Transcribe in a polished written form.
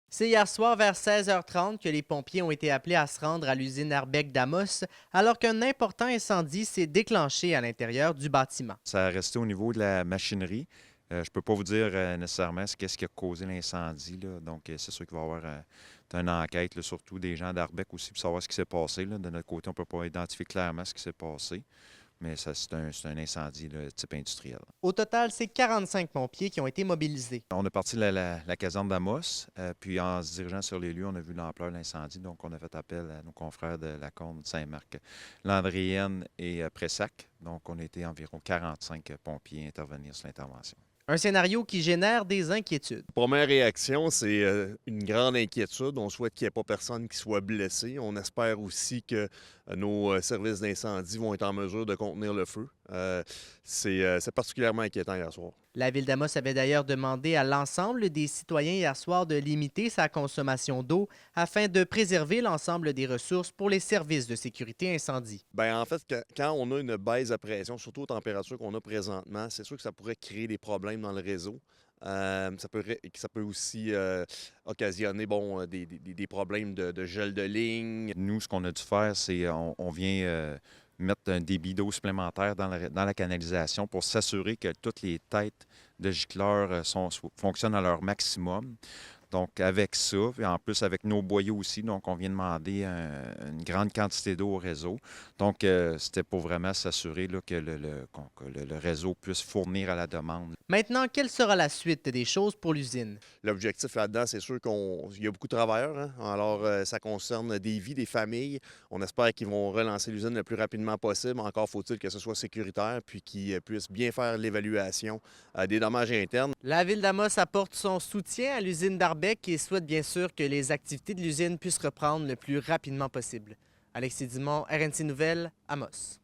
C'est hier soir vers 16h30 que les pompiers ont été appelés à se rendre à l'usine Arbec d'Amos alors qu'un important incendie s'est déclenché à l'intérieur du bâtiment. Ça a resté au niveau de la machinerie. Je ne peux pas vous dire nécessairement qu'est-ce qui a causé l'incendie, là. Donc, c'est sûr qu'il va y avoir une enquête, là, surtout des gens d'Arbec aussi, pour savoir ce qui s'est passé, là. De notre côté, on ne peut pas identifier clairement ce qui s'est passé, mais ça, c'est un incendie de type industriel. Au total, c'est 45 pompiers qui ont été mobilisés. On a parti de la caserne d'Amos, puis en se dirigeant sur les lieux, on a vu l'ampleur de l'incendie, donc on a fait appel à nos confrères de la Combe, Saint-Marc, Landrienne et Pressac. Donc, on a été environ 45 pompiers à intervenir sur l'intervention. Un scénario qui génère des inquiétudes. Première réaction, c'est une grande inquiétude. On souhaite qu'il n'y ait pas personne qui soit blessé. On espère aussi que nos services d'incendie vont être en mesure de contenir le feu. C'est particulièrement inquiétant hier soir. La ville d'Amos avait d'ailleurs demandé à l'ensemble des citoyens hier soir de limiter sa consommation d'eau afin de préserver l'ensemble des ressources pour les services de sécurité incendie. Bien, en fait, quand on a une baisse de pression, surtout aux températures qu'on a présentement, c'est sûr que ça pourrait créer des problèmes dans le réseau. Ça peut aussi occasionner des problèmes de gel de ligne. Nous, ce qu'on a dû faire, c'est on vient mettre un débit d'eau supplémentaire dans la canalisation pour s'assurer que toutes les têtes de gicleurs fonctionnent à leur maximum. Donc, avec ça, et en plus avec nos boyaux aussi, donc on vient demander une grande quantité d'eau au réseau. Donc, c'était pour vraiment s'assurer là, que le réseau puisse fournir à la demande. Maintenant, quelle sera la suite des choses pour l'usine? L'objectif là-dedans, c'est sûr qu'il y a beaucoup de travailleurs, hein. Alors, ça concerne des vies, des familles. On espère qu'ils vont relancer l'usine le plus rapidement possible. Encore faut-il que ce soit sécuritaire puis qu'ils puissent bien faire l'évaluation des dommages internes. La ville d'Amos apporte son soutien à l'usine d'Arbec et souhaite bien sûr que les activités de l'usine puissent reprendre le plus rapidement possible. Alexis Dumont, RNC Nouvelles, Amos.